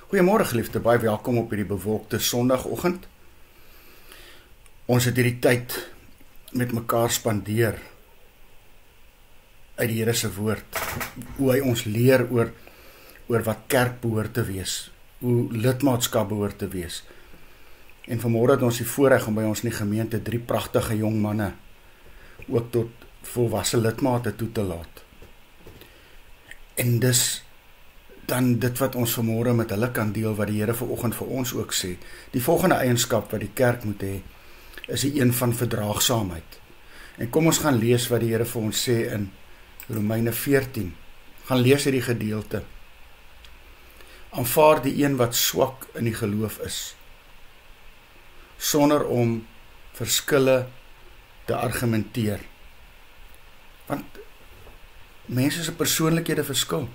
Goeiemôre geliefde, baie welkom op hierdie bewolkte Sondagoggend. Ons het hierdie tyd met mekaar spandeer uit die Here se woord, hoe hy ons leer oor wat kerk behoort te wees, hoe lidmaatskap behoort te wees. En vanmôre het ons die voorreg om by ons in die gemeente 3 pragtige jong manne ook tot volwasse lidmate toe te laat. En dis dan dit wat ons vanmôre met hulle kan deel, wat die Here vanoggend vir ons ook sê. Die volgende eienskap wat die kerk moet hê, is die een van verdraagsaamheid. En kom ons gaan lees wat die Here vir ons sê in Romeine 14. Gaan lees hierdie gedeelte. Aanvaar die een wat swak in die geloof is, sonder om verskille te argumenteer. Want mense se persoonlikhede verskil.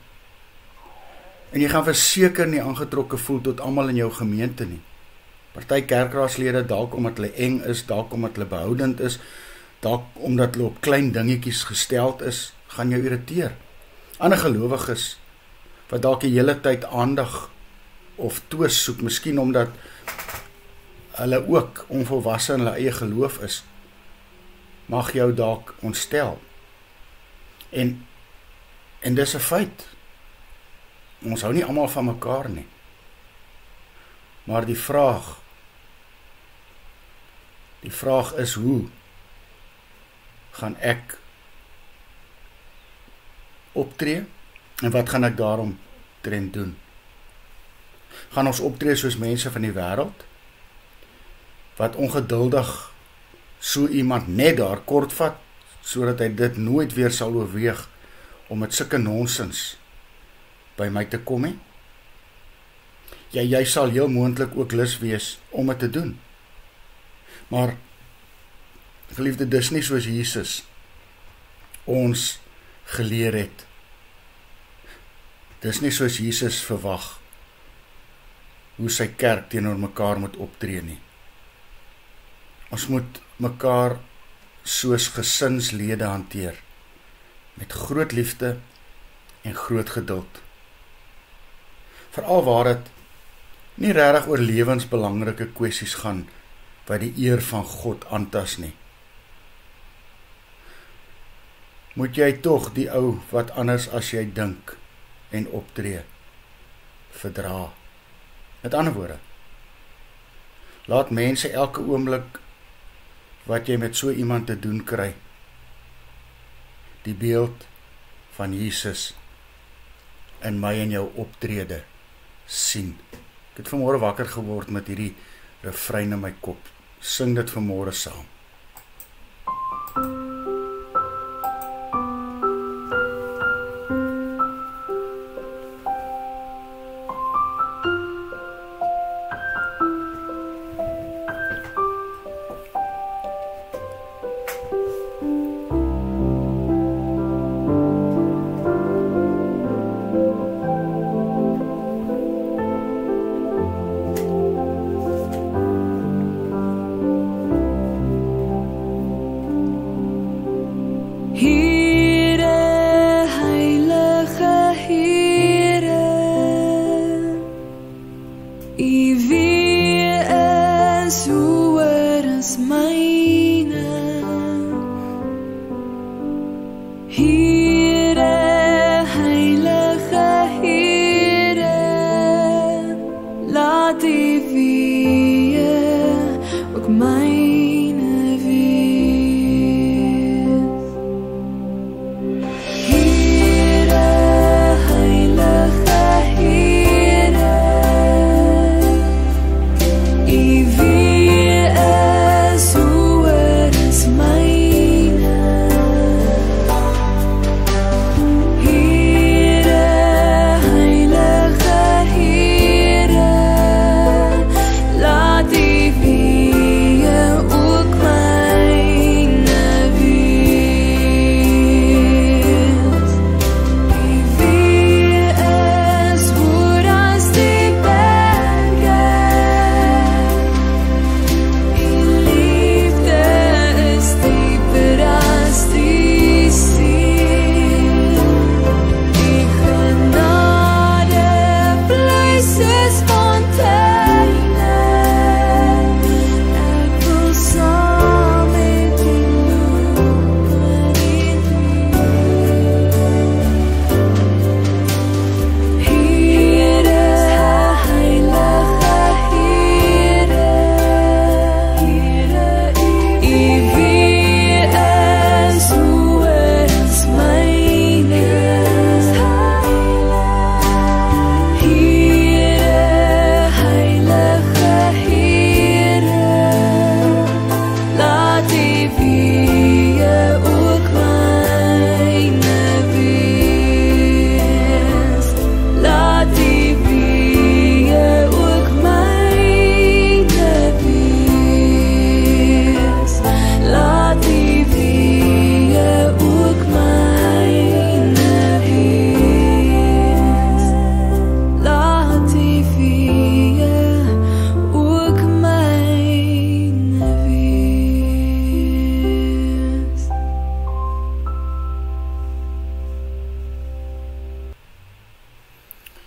En jy gaan verseker nie aangetrokke voel tot almal in jou gemeente nie. Party kerkraadslede dalk omdat hulle eng is, dalk omdat hulle behoudend is, dalk omdat hulle op klein dingetjies gesteld is, gaan jou irriteer. Ander gelowiges wat dalk die hele tyd aandag of twis soek, miskien omdat hulle ook onvolwasse in hulle eie geloof is, mag jou dalk ontstel. En dis 'n feit. Ons hou nie almal van mekaar nie. Maar die vraag is, hoe gaan ek optree en wat gaan ek daarom doen? Gaan ons optree soos mense van die wêreld wat ongeduldig so iemand net daar kortvat sodat hy dit nooit weer sal oorweeg om met sulke nonsens by my te kom nie? Jy sal heel moontlik ook lus wees om dit te doen. Maar geliefde, dis nie soos Jesus ons geleer het. Dis nie soos Jesus verwag hoe sy kerk teenoor mekaar moet optree nie. Ons moet mekaar soos gesinslede hanteer, met groot liefde en groot geduld. Veral waar dit nie regtig oor lewensbelangrike kwessies gaan wat die eer van God aantas nie. Moet jy tog die ou wat anders as jy dink en optree verdra. Met ander woorde, laat mense elke oomblik wat jy met so iemand te doen kry, die beeld van Jesus in my en jou optrede sien. Ek het vanmôre wakker geword met hierdie refrein in my kop. Sing dit vanmôre saam.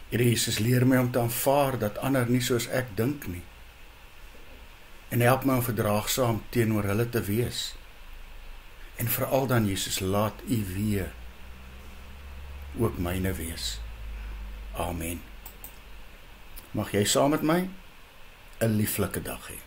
Here Jesus, leer my om te aanvaar dat ander nie soos ek dink nie. En help my om verdraagsaam teenoor hulle te wees. En veral dan, Jesus, laat U weë ook myne wees. Amen. Mag jy saam met my 'n lieflike dag hê.